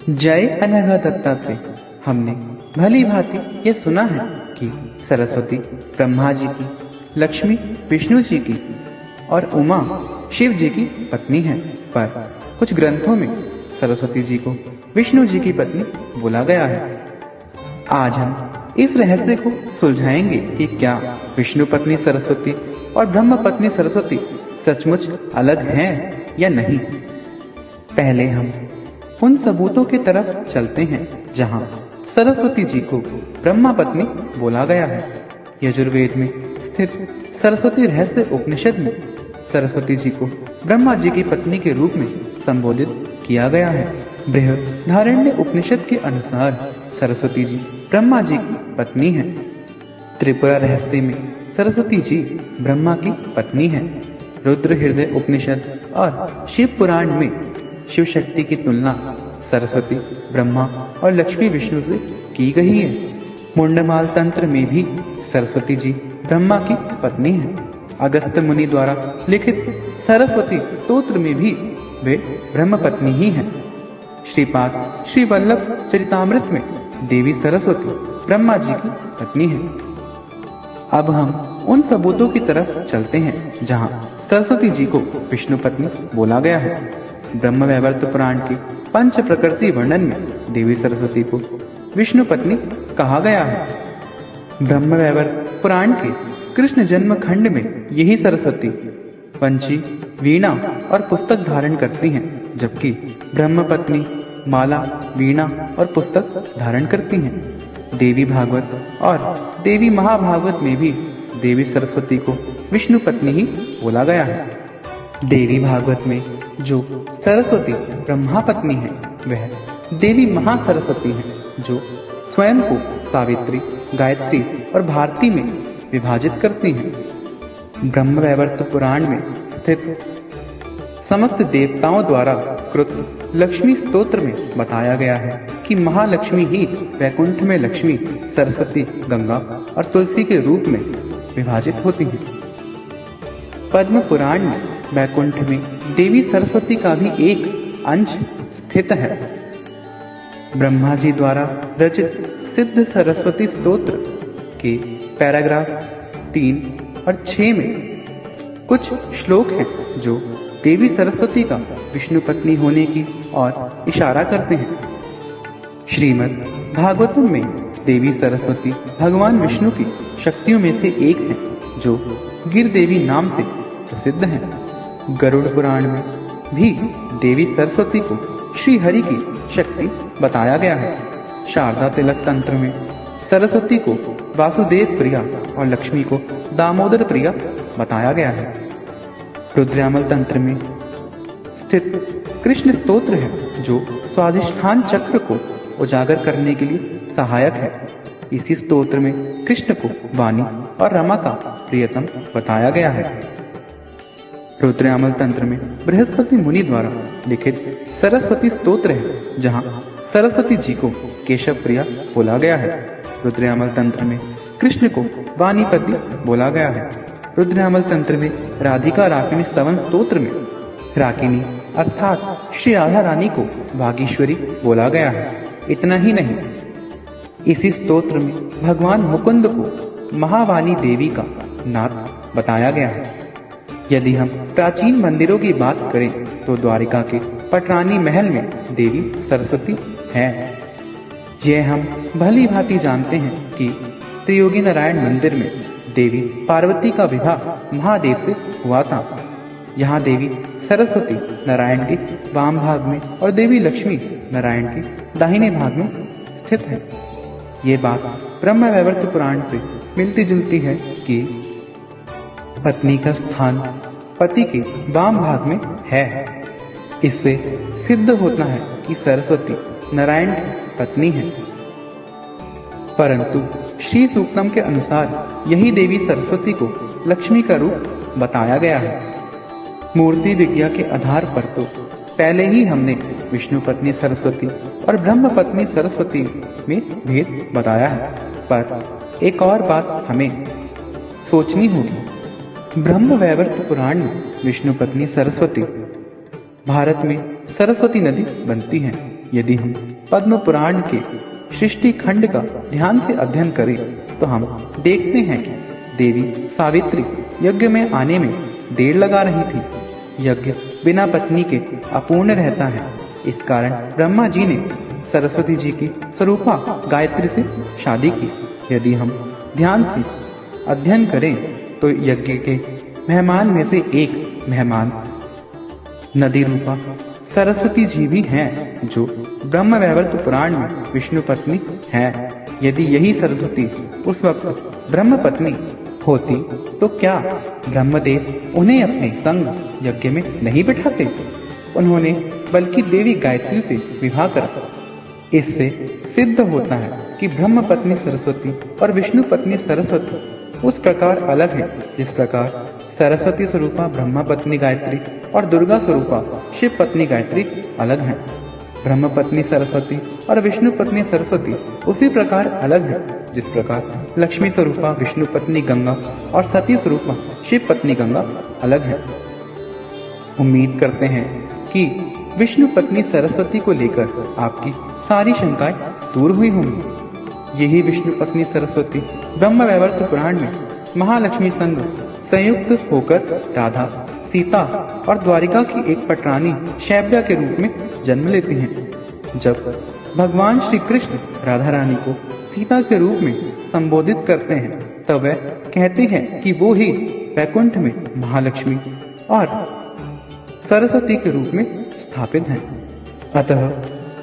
जय अनघा दत्तात्रेय। हमने भली भांति ये सुना है कि सरस्वती ब्रह्मा जी की, लक्ष्मी विष्णु जी की और उमा शिव जी की पत्नी है। पर कुछ ग्रंथों में सरस्वती जी को विष्णु जी की पत्नी बोला गया है। आज हम इस रहस्य को सुलझाएंगे कि क्या विष्णु पत्नी सरस्वती और ब्रह्म पत्नी सरस्वती सचमुच अलग हैं या नहीं। पहले हम उन सबूतों की तरफ चलते हैं जहां सरस्वती जी को ब्रह्मा पत्नी बोला गया है। यजुर्वेद में स्थित सरस्वती रहस्य उपनिषद में सरस्वती जी को ब्रह्मा जी की पत्नी के रूप में संबोधित किया गया है। बृहदारण्यक उपनिषद के अनुसार सरस्वती जी ब्रह्मा जी की पत्नी है। त्रिपुरा रहस्य में सरस्वती जी ब्रह्मा की पत्नी है। रुद्र हृदय उपनिषद और शिव पुराण में शिव शक्ति की तुलना सरस्वती ब्रह्मा और लक्ष्मी विष्णु से की गई है। मुंडमाल तंत्र में भी सरस्वती जी ब्रह्मा की पत्नी है। अगस्त मुनि द्वारा लिखित सरस्वती स्तोत्र में भी वे ब्रह्म पत्नी ही हैं। श्रीपाद श्री वल्लभ चरितामृत में देवी सरस्वती ब्रह्मा जी की पत्नी है। अब हम उन सबूतों की तरफ चलते हैं जहां सरस्वती जी को विष्णु पत्नी बोला गया है। ब्रह्म वैवर्त पुराण के पंच प्रकृति वर्णन में देवी सरस्वती को विष्णु पत्नी कहा गया है। ब्रह्म वैवर्त पुराण के कृष्ण जन्म खंड में यही सरस्वती पंची, वीणा और पुस्तक धारण करती हैं, जबकि ब्रह्म पत्नी माला, वीणा और पुस्तक धारण करती हैं। देवी भागवत और देवी महाभागवत में भी देवी सरस्वती को विष्णु पत्नी ही बोला गया है। देवी भागवत में जो सरस्वती ब्रह्मा पत्नी है वह देवी महासरस्वती है, जो स्वयं को सावित्री, गायत्री और भारती में विभाजित करती हैं। ब्रह्म वैवर्त पुराण में स्थित समस्त देवताओं द्वारा कृत लक्ष्मी स्तोत्र में बताया गया है कि महालक्ष्मी ही वैकुंठ में लक्ष्मी, सरस्वती, गंगा और तुलसी के रूप में विभाजित होती हैं। पद्म पुराण में वैकुंठ में देवी सरस्वती का भी एक अंश स्थित है। ब्रह्मा जी द्वारा रचित सिद्ध सरस्वती स्तोत्र के पैराग्राफ 3 और 6 में कुछ श्लोक हैं जो देवी सरस्वती का विष्णु पत्नी होने की ओर इशारा करते हैं। श्रीमद् भागवतम में देवी सरस्वती भगवान विष्णु की शक्तियों में से एक है, जो गिर देवी नाम से प्रसिद्ध है। गरुड़ पुराण में भी देवी सरस्वती को श्री हरि की शक्ति बताया गया है। शारदा तिलक तंत्र में सरस्वती को वासुदेव प्रिया और लक्ष्मी को दामोदर प्रिया बताया गया है। रुद्रयामल तंत्र में स्थित कृष्ण स्तोत्र है, जो स्वाधिष्ठान चक्र को उजागर करने के लिए सहायक है। इसी स्तोत्र में कृष्ण को वाणी और रमा का प्रियतम बताया गया है। रुद्रयामल तंत्र में बृहस्पति मुनि द्वारा लिखित सरस्वती स्तोत्र है, जहां सरस्वती जी को केशव प्रिया बोला गया है। रुद्रयामल तंत्र में कृष्ण को वाणीपति बोला गया है। रुद्रयामल तंत्र में राधिका राकिनी स्तवन स्तोत्र में राकिनी अर्थात श्री राधा रानी को भागीश्वरी बोला गया है। इतना ही नहीं, इसी स्तोत्र में भगवान मुकुंद को महावाणी देवी का नाथ बताया गया है। यदि हम प्राचीन मंदिरों की बात करें तो द्वारिका के पटरानी महल में देवी सरस्वती है। यह हम भली भांति जानते हैं कि त्रियोगी नारायण मंदिर में देवी पार्वती का विवाह महादेव से हुआ था। यहाँ देवी सरस्वती नारायण के वाम भाग में और देवी लक्ष्मी नारायण के दाहिने भाग में स्थित है। ये बात ब्रह्म वैवर्त पुराण से मिलती जुलती है कि पत्नी का स्थान पति के वाम भाग में है। इससे सिद्ध होता है कि सरस्वती नारायण की पत्नी है। परंतु श्री सूक्तम के अनुसार यही देवी सरस्वती को लक्ष्मी का रूप बताया गया है। मूर्ति विज्ञा के आधार पर तो पहले ही हमने विष्णु पत्नी सरस्वती और ब्रह्म पत्नी सरस्वती में भेद बताया है, पर एक और बात हमें सोचनी होगी। ब्रह्म वैवर्त पुराण में विष्णु पत्नी सरस्वती भारत में सरस्वती नदी बनती है। यदि हम पद्म पुराण के सृष्टि खंड का ध्यान से अध्ययन करें तो हम देखते हैं कि देवी सावित्री यज्ञ में आने में देर लगा रही थी। यज्ञ बिना पत्नी के अपूर्ण रहता है। इस कारण ब्रह्मा जी ने सरस्वती जी की स्वरूपा गायत्री से शादी की। यदि हम ध्यान से अध्ययन करें तो यज्ञ के मेहमान में से एक मेहमान नदी रूपा सरस्वती जी भी हैं, जो ब्रह्म वैवर्त पुराण में विष्णु पत्नी है। यदि यही सरस्वती उस वक्त ब्रह्म पत्नी होती तो क्या ब्रह्मदेव उन्हें अपने संग यज्ञ में नहीं बिठाते? उन्होंने बल्कि देवी गायत्री से विवाह करा। इससे सिद्ध होता है कि ब्रह्म पत्नी सरस्वती और विष्णु पत्नी सरस्वती उस प्रकार अलग है जिस प्रकार सरस्वती स्वरूपा ब्रह्मा पत्नी गायत्री और दुर्गा स्वरूपा शिव पत्नी गायत्री अलग है। ब्रह्म पत्नी सरस्वती और विष्णु पत्नी सरस्वती उसी प्रकार अलग है जिस प्रकार लक्ष्मी स्वरूपा विष्णु पत्नी गंगा और सती स्वरूपा शिव पत्नी गंगा अलग है। उम्मीद करते हैं कि विष्णु पत्नी सरस्वती को लेकर आपकी सारी शंकाएं दूर हुई होंगी। यही विष्णु पत्नी सरस्वती ब्रह्म वैवर्त पुराण में महालक्ष्मी संग संयुक्त होकर राधा, सीता और द्वारिका की एक पटरानी शैव्या के रूप में जन्म लेती हैं। जब भगवान श्री कृष्ण राधा रानी को सीता के रूप में संबोधित करते हैं तब वह कहते हैं कि वो ही वैकुंठ में महालक्ष्मी और सरस्वती के रूप में स्थापित हैं। अतः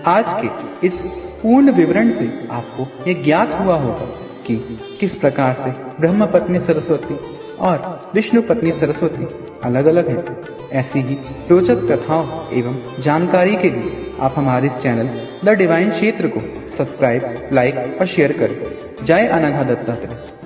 आज के इस पूर्ण विवरण से आपको ये ज्ञात हुआ होगा कि किस प्रकार से ब्रह्म पत्नी सरस्वती और विष्णु पत्नी सरस्वती अलग अलग हैं। ऐसी ही रोचक कथाओं एवं जानकारी के लिए आप हमारे इस चैनल द डिवाइन क्षेत्र को सब्सक्राइब, लाइक और शेयर करें। जय अनघा दत्तात्रेय।